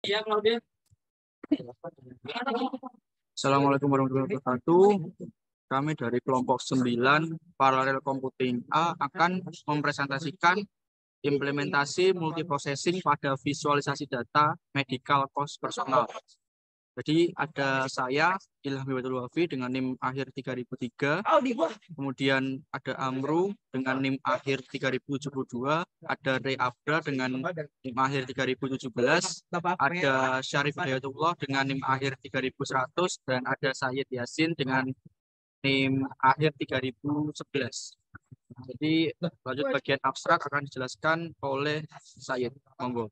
Iya, Claudia. Assalamualaikum warahmatullahi wabarakatuh. Kami dari kelompok 9 Paralel Computing A akan mempresentasikan implementasi multiprocessing pada visualisasi data medical cost personal. Jadi ada saya, Ilham Hibatul Wafi dengan NIM akhir 3003, kemudian ada Amru dengan NIM akhir 3072, ada Ray Abra dengan NIM akhir 3017, ada Syarif Hidayatullah dengan NIM akhir 3100, dan ada Sayyid Yasin dengan NIM akhir 3011. Jadi lanjut bagian abstrak akan dijelaskan oleh Sayyid. Monggo.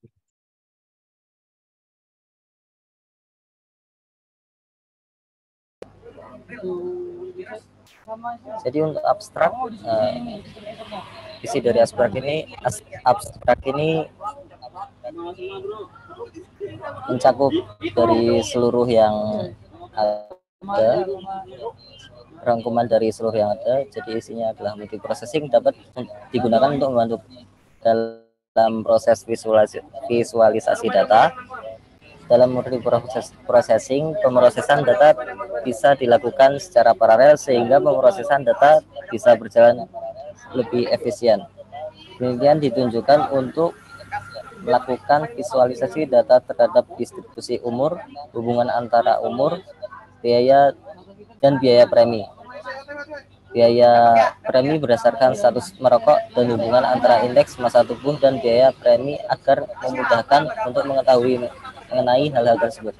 Jadi untuk abstrak, isi dari abstrak ini mencakup dari seluruh yang ada, rangkuman dari seluruh yang ada. Jadi isinya adalah multiprocessing dapat digunakan untuk membantu dalam proses visualisasi data. Dalam multiprocessing, pemrosesan data bisa dilakukan secara paralel sehingga pemrosesan data bisa berjalan lebih efisien. Demikian ditunjukkan untuk melakukan visualisasi data terhadap distribusi umur, hubungan antara umur, biaya, dan biaya premi. Biaya premi berdasarkan status merokok dan hubungan antara indeks massa tubuh dan biaya premi agar memudahkan untuk mengetahui mengenai hal-hal tersebut.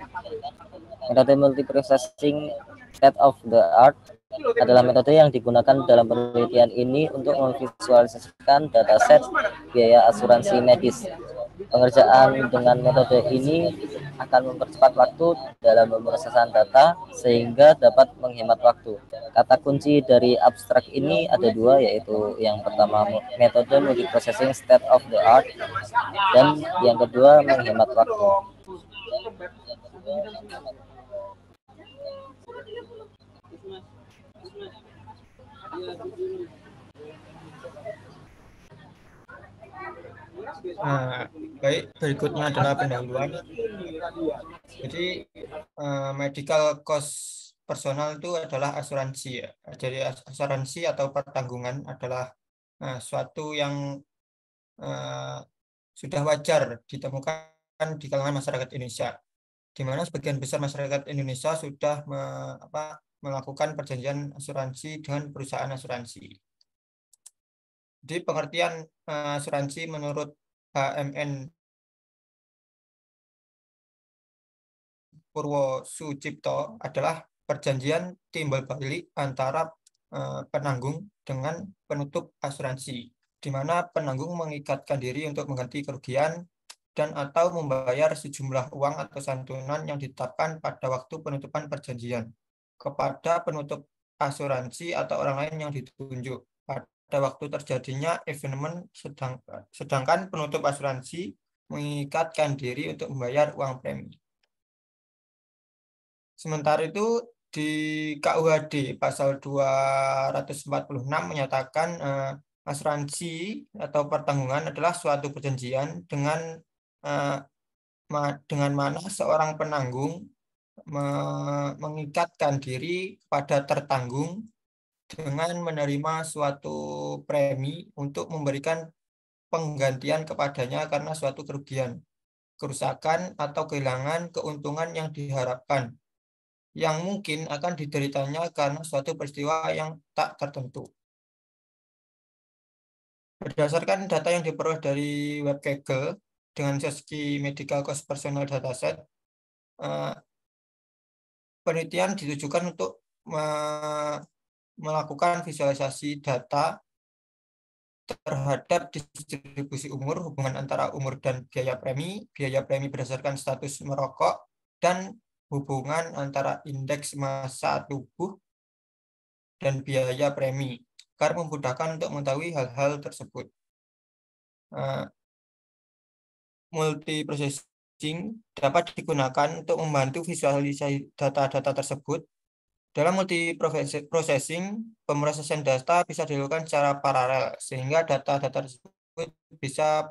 Metode multiprocessing state of the art adalah metode yang digunakan dalam penelitian ini untuk memvisualisasikan dataset biaya asuransi medis. Pengerjaan dengan metode ini akan mempercepat waktu dalam pemrosesan data sehingga dapat menghemat waktu. Kata kunci dari abstrak ini ada dua, yaitu yang pertama metode multiprocessing state of the art dan yang kedua menghemat waktu. Baik, berikutnya adalah pendahuluan. Jadi medical cost personal itu adalah asuransi ya. Jadi asuransi atau pertanggungan adalah suatu yang sudah wajar ditemukan di kalangan masyarakat Indonesia, di mana sebagian besar masyarakat Indonesia sudah melakukan perjanjian asuransi dengan perusahaan asuransi. Jadi pengertian asuransi menurut HMN Purwo Sucipto adalah perjanjian timbal balik antara penanggung dengan penutup asuransi, di mana penanggung mengikatkan diri untuk mengganti kerugian dan atau membayar sejumlah uang atau santunan yang ditetapkan pada waktu penutupan perjanjian kepada penutup asuransi atau orang lain yang ditunjuk pada waktu terjadinya evenement, sedangkan penutup asuransi mengikatkan diri untuk membayar uang premi. Sementara itu di KUHD pasal 246 menyatakan asuransi atau pertanggungan adalah suatu perjanjian dengan mana seorang penanggung mengikatkan diri pada tertanggung dengan menerima suatu premi untuk memberikan penggantian kepadanya karena suatu kerugian, kerusakan, atau kehilangan keuntungan yang diharapkan, yang mungkin akan dideritanya karena suatu peristiwa yang tak tertentu. Berdasarkan data yang diperoleh dari web Kaggle dengan sesi Medical Cost Personal Dataset, penelitian ditujukan untuk melakukan visualisasi data terhadap distribusi umur, hubungan antara umur dan biaya premi berdasarkan status merokok, dan hubungan antara indeks massa tubuh dan biaya premi, agar memudahkan untuk mengetahui hal-hal tersebut. Multiprocessing dapat digunakan untuk membantu visualisasi data-data tersebut. Dalam multiprocessing, pemrosesan data bisa dilakukan secara paralel, sehingga data-data tersebut bisa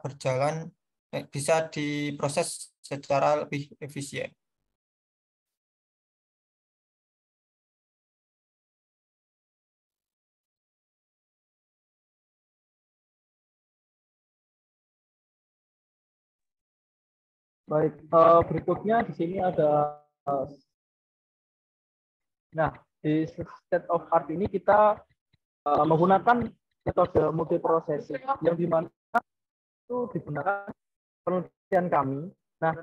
diproses secara lebih efisien. Baik, berikutnya di sini ada, nah di state of art ini kita menggunakan metode multiprosesing yang dimana itu digunakan penelitian kami. Nah,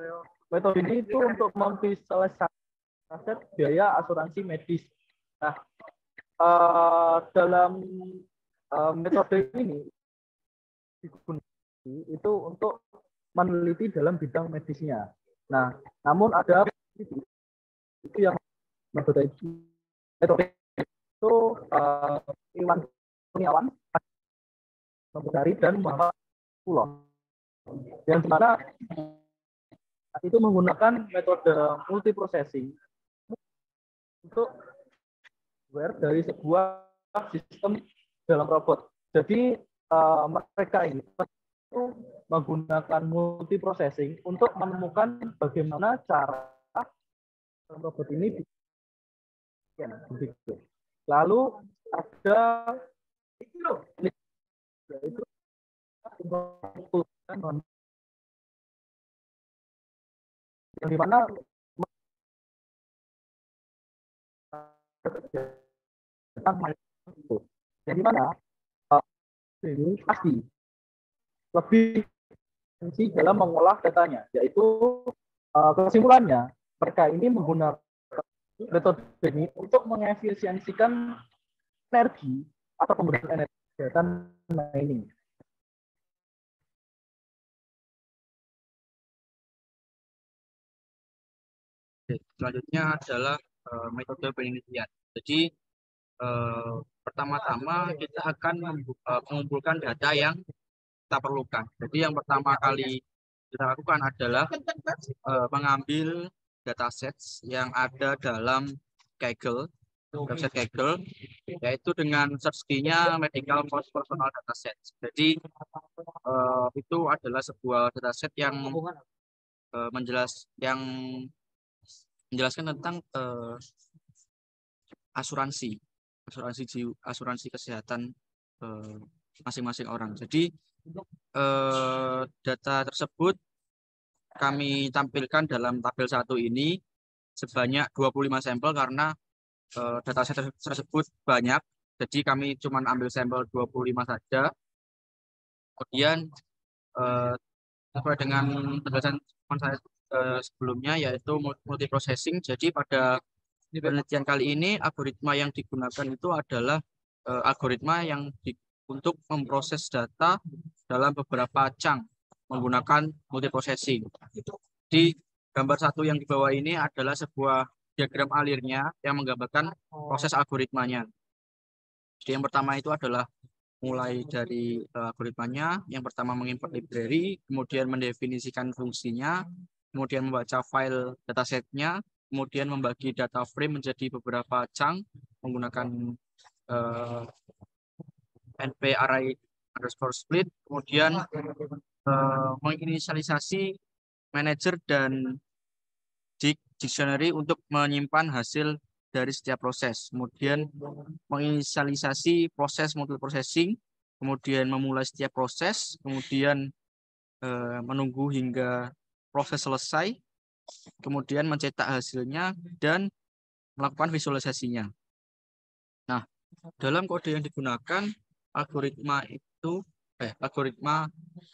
metode ini itu untuk memvisualisasi aset biaya asuransi medis. Nah, dalam metode ini digunakan itu untuk meneliti dalam bidang medisnya. Nah, namun ada itu yang metode itu Iwan Kurniawan, Mempelajari dan Muhammad Pulau, yang dimana itu menggunakan metode multiprocessing untuk aware dari sebuah sistem dalam robot. Jadi mereka ini itu menggunakan multiprocessing untuk menemukan bagaimana cara robot ini begitu. Lalu ada itu yang dimana yang dimana ini pasti lebih efisien dalam mengolah datanya, yaitu kesimpulannya mereka ini menggunakan metode ini untuk mengefisiensikan energi atau penggunaan energi kegiatan mining. Selanjutnya adalah metode penelitian. Jadi pertama-tama kita akan mengumpulkan data yang kita perlukan. Jadi yang pertama kali kita lakukan adalah mengambil datasets yang ada dalam Kaggle, website Kaggle, yaitu dengan search key-nya medical personal dataset. Jadi itu adalah sebuah dataset yang menjelaskan tentang asuransi kesehatan masing-masing orang. Jadi data tersebut kami tampilkan dalam tabel 1 ini sebanyak 25 sampel karena dataset tersebut banyak. Jadi kami cuma ambil sampel 25 saja. Kemudian sesuai dengan penjelasan saya sebelumnya, yaitu multiprocessing. Jadi pada penelitian kali ini algoritma yang digunakan itu adalah algoritma yang untuk memproses data dalam beberapa chunk menggunakan multiprocessing. Di gambar 1 yang di bawah ini adalah sebuah diagram alirnya yang menggambarkan proses algoritmanya. Jadi yang pertama itu adalah mulai dari algoritmanya. Yang pertama mengimport library, kemudian mendefinisikan fungsinya, kemudian membaca file datasetnya, kemudian membagi data frame menjadi beberapa chunk menggunakan NP array underscore split, kemudian menginisialisasi manager dan dictionary untuk menyimpan hasil dari setiap proses, kemudian menginisialisasi proses multiprocessing, kemudian memulai setiap proses, kemudian menunggu hingga proses selesai, kemudian mencetak hasilnya dan melakukan visualisasinya. Nah, dalam kode yang digunakan algoritma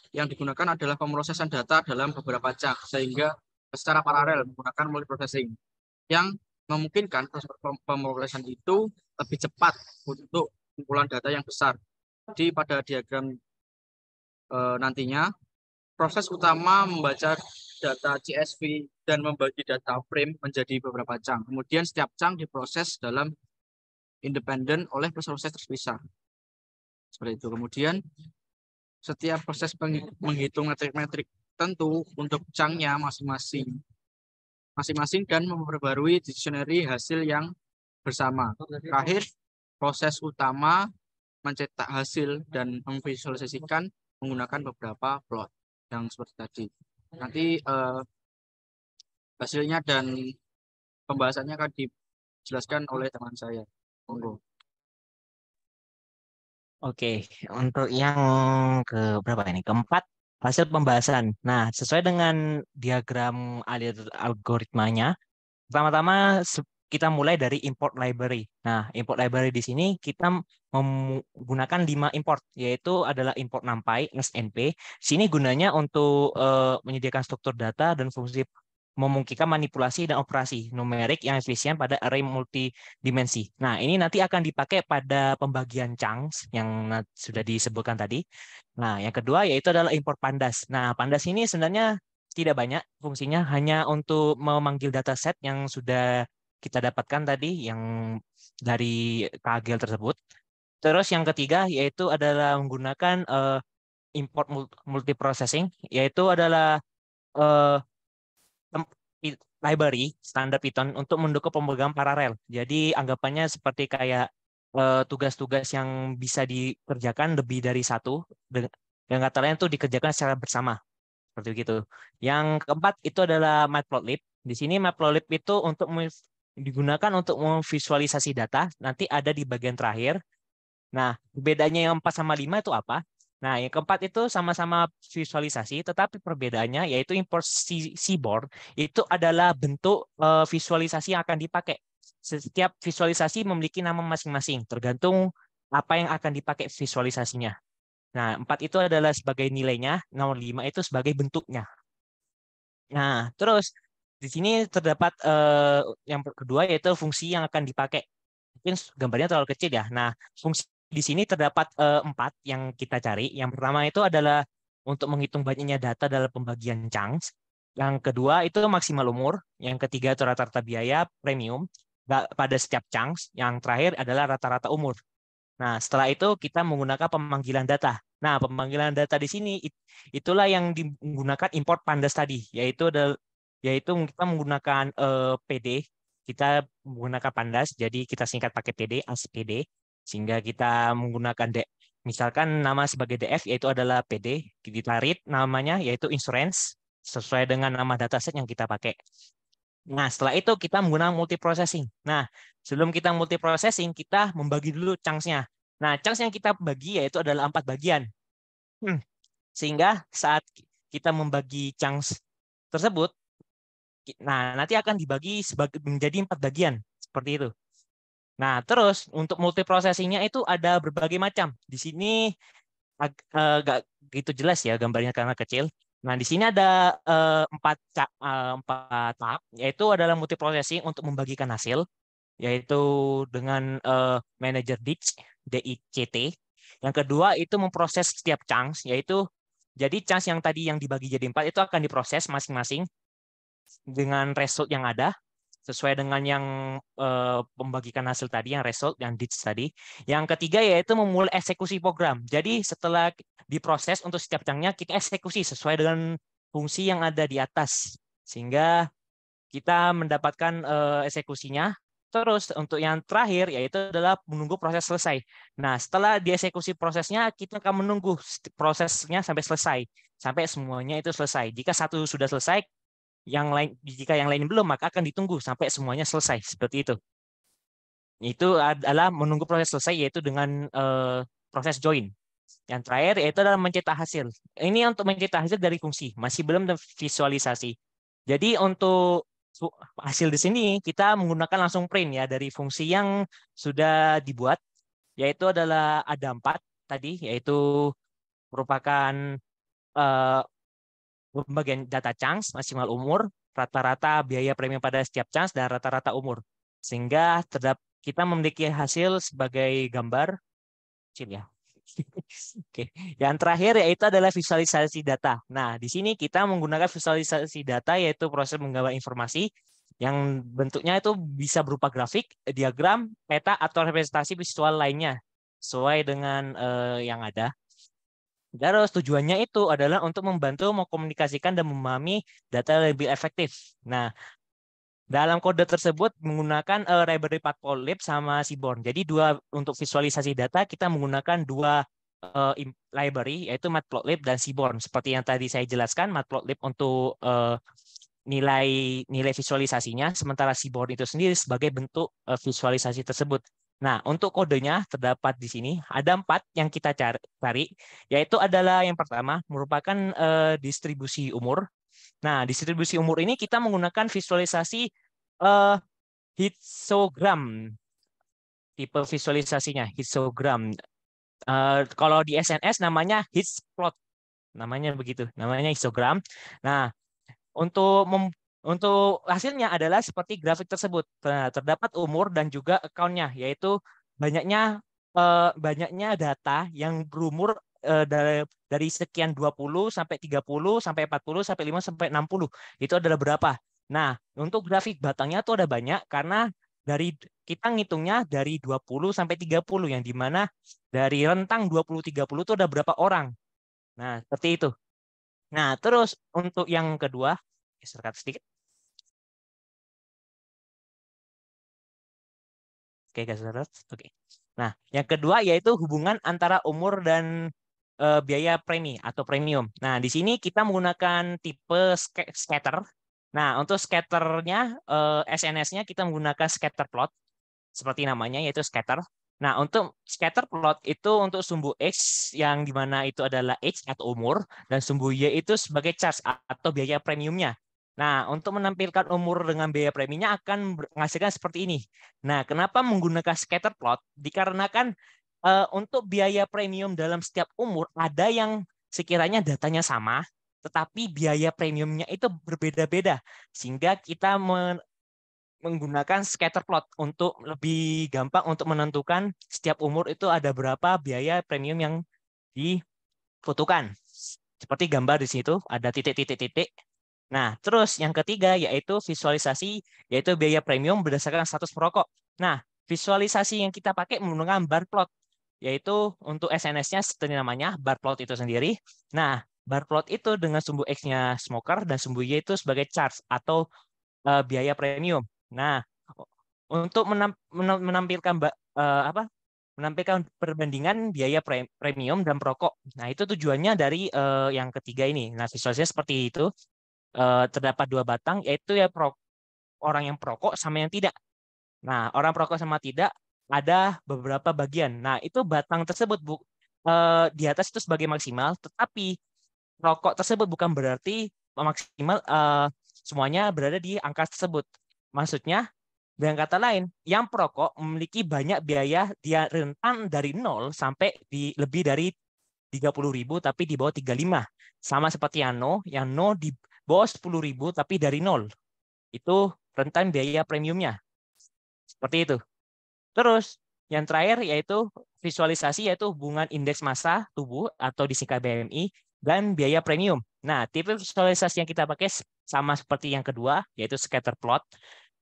yang digunakan adalah pemrosesan data dalam beberapa chunk sehingga secara paralel menggunakan multiprocessing yang memungkinkan proses pemrosesan itu lebih cepat untuk kumpulan data yang besar. Jadi pada diagram nantinya proses utama membaca data CSV dan membagi data frame menjadi beberapa chunk. Kemudian setiap chunk diproses dalam independen oleh proses terpisah. Seperti itu. Kemudian setiap proses menghitung metrik-metrik tentu untuk chunk-nya masing-masing dan memperbarui dictionary hasil yang bersama. Terakhir, proses utama mencetak hasil dan memvisualisasikan menggunakan beberapa plot yang seperti tadi. Nanti hasilnya dan pembahasannya akan dijelaskan oleh teman saya. Monggo. Oke, untuk yang ke berapa ini? Keempat, hasil pembahasan. Nah, sesuai dengan diagram algoritmanya, pertama-tama kita mulai dari import library. Nah, import library di sini kita menggunakan 5 import, yaitu adalah import NumPy, SNP. Sini gunanya untuk menyediakan struktur data dan fungsi memungkinkan manipulasi dan operasi numerik yang efisien pada array multidimensi. Nah, ini nanti akan dipakai pada pembagian chunks yang sudah disebutkan tadi. Nah, yang kedua yaitu adalah import pandas. Nah, pandas ini sebenarnya tidak banyak fungsinya, hanya untuk memanggil dataset yang sudah kita dapatkan tadi yang dari KGL tersebut. Terus yang ketiga yaitu adalah menggunakan import multiprocessing, yaitu adalah eh, library standar Python untuk mendukung pemrograman paralel. Jadi anggapannya seperti kayak tugas-tugas yang bisa dikerjakan lebih dari satu, dengan kata lain itu dikerjakan secara bersama. Seperti itu. Yang keempat itu adalah Matplotlib. Di sini Matplotlib itu untuk digunakan untuk memvisualisasi data, nanti ada di bagian terakhir. Nah, bedanya yang 4 sama 5 itu apa? Nah, yang keempat itu sama-sama visualisasi, tetapi perbedaannya yaitu import seaborn itu adalah bentuk visualisasi yang akan dipakai. Setiap visualisasi memiliki nama masing-masing, tergantung apa yang akan dipakai visualisasinya. Nah, 4 itu adalah sebagai nilainya, nomor 5 itu sebagai bentuknya. Nah, terus di sini terdapat yang kedua yaitu fungsi yang akan dipakai. Mungkin gambarnya terlalu kecil ya. Nah, fungsi di sini terdapat 4 yang kita cari. Yang pertama itu adalah untuk menghitung banyaknya data dalam pembagian chunks. Yang kedua itu maksimal umur. Yang ketiga itu rata-rata biaya premium pada setiap chunks. Yang terakhir adalah rata-rata umur. Nah, setelah itu kita menggunakan pemanggilan data. Nah, pemanggilan data di sini itulah yang digunakan import pandas tadi, yaitu kita menggunakan PD, kita menggunakan pandas, jadi kita singkat pakai PD, ASPD, sehingga kita menggunakan misalkan nama sebagai DF yaitu adalah PD, kita read namanya yaitu insurance sesuai dengan nama dataset yang kita pakai. Nah, setelah itu kita menggunakan multiprocessing. Nah, sebelum kita multiprocessing, kita membagi dulu chunks-nya. Nah, chunks yang kita bagi yaitu adalah 4 bagian. Sehingga saat kita membagi chunks tersebut, nah nanti akan dibagi menjadi 4 bagian. Seperti itu. Nah, terus untuk multiprocessing-nya itu ada berbagai macam. Di sini agak gitu jelas ya gambarnya karena kecil. Nah, di sini ada 4 tahap, yaitu adalah multiprocessing untuk membagikan hasil, yaitu dengan manager DICT. Yang kedua itu memproses setiap chunks, yaitu jadi chunks yang tadi yang dibagi jadi 4 itu akan diproses masing-masing dengan result yang ada sesuai dengan yang pembagikan hasil tadi, yang result, yang DICT tadi. Yang ketiga yaitu memulai eksekusi program. Jadi setelah diproses untuk setiap chunk-nya, kita eksekusi sesuai dengan fungsi yang ada di atas. Sehingga kita mendapatkan eksekusinya. Terus untuk yang terakhir yaitu adalah menunggu proses selesai. Nah, setelah dieksekusi prosesnya, kita akan menunggu prosesnya sampai selesai. Sampai semuanya itu selesai. Jika satu sudah selesai, jika yang lain belum, maka akan ditunggu sampai semuanya selesai. Seperti itu. Itu adalah menunggu proses selesai, yaitu dengan proses join. Yang terakhir yaitu adalah mencetak hasil. Ini untuk mencetak hasil dari fungsi, masih belum visualisasi. Jadi untuk hasil di sini kita menggunakan langsung print ya dari fungsi yang sudah dibuat, yaitu adalah ada 4 tadi, yaitu merupakan pembagian data chunks, maksimal umur, rata-rata biaya premium pada setiap chunks, dan rata-rata umur. Sehingga kita memiliki hasil sebagai gambar kecil ya. Oke. Yang terakhir yaitu adalah visualisasi data. Nah, di sini kita menggunakan visualisasi data yaitu proses menggambar informasi yang bentuknya itu bisa berupa grafik, diagram, peta, atau representasi visual lainnya sesuai dengan yang ada. Terus tujuannya itu adalah untuk membantu mengkomunikasikan dan memahami data lebih efektif. Nah, dalam kode tersebut menggunakan library Matplotlib sama Seaborn. Jadi untuk visualisasi data kita menggunakan 2 library yaitu Matplotlib dan Seaborn. Seperti yang tadi saya jelaskan, Matplotlib untuk nilai visualisasinya, sementara si board itu sendiri sebagai bentuk visualisasi tersebut. Nah, untuk kodenya terdapat di sini ada 4 yang kita cari, yaitu adalah yang pertama merupakan distribusi umur. Nah, distribusi umur ini kita menggunakan visualisasi histogram, tipe visualisasinya histogram. Kalau di SNS namanya histplot, namanya begitu, namanya histogram. Nah, untuk hasilnya adalah seperti grafik tersebut. Nah, terdapat umur dan juga account-nya, yaitu banyaknya data yang berumur dari sekian 20 sampai 30 sampai 40 sampai 5 sampai 60. Itu adalah berapa? Nah, untuk grafik batangnya itu ada banyak karena kita ngitungnya dari 20 sampai 30 yang dimana dari rentang 20-30 itu ada berapa orang. Nah, seperti itu. Nah, terus untuk yang kedua, geser sedikit. Oke, geser. Oke. Nah, yang kedua yaitu hubungan antara umur dan biaya premi atau premium. Nah, di sini kita menggunakan tipe scatter. Nah, untuk scatternya, SNS-nya kita menggunakan scatter plot, seperti namanya, yaitu scatter. Nah, untuk scatter plot itu untuk sumbu X yang dimana itu adalah X atau umur, dan sumbu Y itu sebagai charge atau biaya premiumnya. Nah, untuk menampilkan umur dengan biaya premiumnya akan menghasilkan seperti ini. Nah, kenapa menggunakan scatter plot? Dikarenakan untuk biaya premium dalam setiap umur ada yang sekiranya datanya sama, tetapi biaya premiumnya itu berbeda-beda, sehingga kita menggunakan scatter plot untuk lebih gampang untuk menentukan setiap umur itu ada berapa biaya premium yang dibutuhkan. Seperti gambar di situ ada titik-titik-titik. Nah, terus yang ketiga yaitu visualisasi, yaitu biaya premium berdasarkan status perokok. Nah, visualisasi yang kita pakai menggunakan bar plot, yaitu untuk SNS-nya seperti namanya bar plot itu sendiri. Nah, bar plot itu dengan sumbu X-nya smoker dan sumbu Y itu sebagai charge atau biaya premium. Nah, untuk menampilkan menampilkan perbandingan biaya premium dan perokok. Nah, itu tujuannya dari yang ketiga ini. Nah, visualisasinya seperti itu. Terdapat 2 batang, yaitu ya orang yang perokok sama yang tidak. Nah, orang perokok sama tidak ada beberapa bagian. Nah, itu batang tersebut di atas itu sebagai maksimal, tetapi rokok tersebut bukan berarti maksimal semuanya berada di angka tersebut. Maksudnya, dengan kata lain, yang perokok memiliki banyak biaya, dia rentan dari 0 sampai lebih dari 30.000 tapi di bawah 35. Sama seperti yang no di bawah 10.000 tapi dari 0. Itu rentan biaya premiumnya. Seperti itu. Terus yang terakhir yaitu visualisasi, yaitu hubungan indeks massa tubuh atau disingkat BMI dan biaya premium. Nah, tipe visualisasi yang kita pakai sama seperti yang kedua, yaitu scatter plot,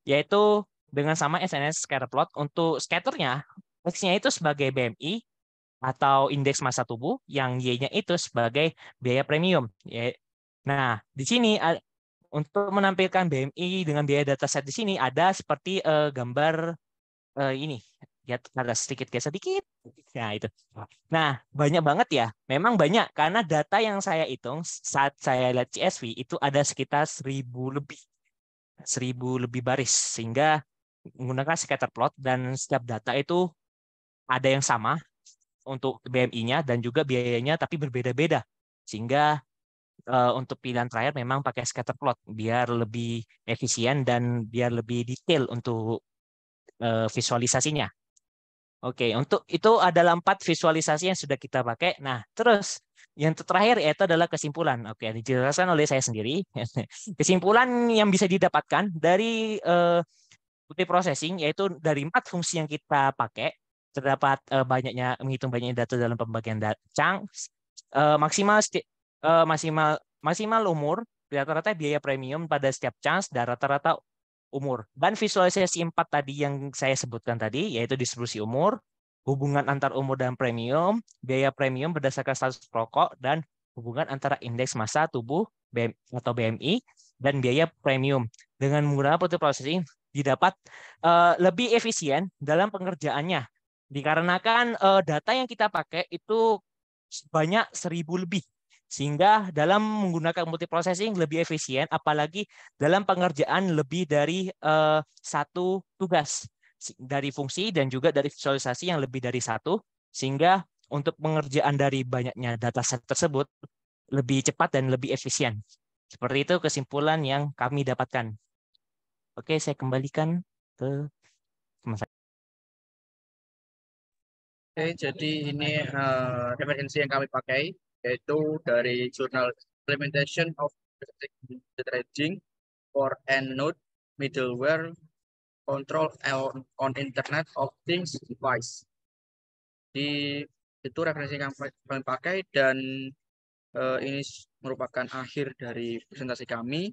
yaitu dengan sama SNS scatter plot. Untuk scatternya, X-nya itu sebagai BMI atau indeks massa tubuh, yang Y-nya itu sebagai biaya premium. Nah, di sini untuk menampilkan BMI dengan biaya dataset di sini ada seperti gambar ini. Ya, ada sedikit geser sedikit. Nah, itu. Nah, banyak banget ya. Memang banyak karena data yang saya hitung saat saya lihat CSV itu ada sekitar 1.000 lebih. 1.000 lebih baris, sehingga menggunakan scatter plot dan setiap data itu ada yang sama untuk BMI-nya dan juga biayanya tapi berbeda-beda. Sehingga untuk pilihan terakhir memang pakai scatter plot biar lebih efisien dan biar lebih detail untuk visualisasinya. Oke, untuk itu adalah 4 visualisasi yang sudah kita pakai. Nah, terus yang terakhir yaitu adalah kesimpulan. Oke, dijelaskan oleh saya sendiri. Kesimpulan yang bisa didapatkan dari multiprocessing yaitu dari 4 fungsi yang kita pakai, terdapat menghitung banyaknya data dalam pembagian chunks, maksimal umur, rata-rata biaya premium pada setiap chunks, dan rata-rata umur. Dan visualisasi 4 tadi yang saya sebutkan tadi, yaitu distribusi umur, hubungan antar umur dan premium, biaya premium berdasarkan status perokok, dan hubungan antara indeks massa tubuh atau BMI dan biaya premium. Dengan menggunakan multiprocessing didapat lebih efisien dalam pengerjaannya. Dikarenakan data yang kita pakai itu banyak 1.000 lebih. Sehingga dalam menggunakan multiprocessing lebih efisien, apalagi dalam pengerjaan lebih dari satu tugas dari fungsi dan juga dari visualisasi yang lebih dari satu, sehingga untuk pengerjaan dari banyaknya dataset tersebut lebih cepat dan lebih efisien. Seperti itu kesimpulan yang kami dapatkan. Oke, saya kembalikan ke teman saya. Oke, jadi ini referensi yang kami pakai, yaitu dari jurnal Implementation of Trading for EndNote Middleware Control on Internet of Things Device. Di itu referensi yang kami pakai, dan ini merupakan akhir dari presentasi kami.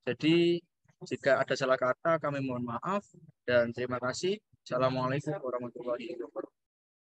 Jadi jika ada salah kata kami mohon maaf dan terima kasih. Assalamualaikum warahmatullahi wabarakatuh.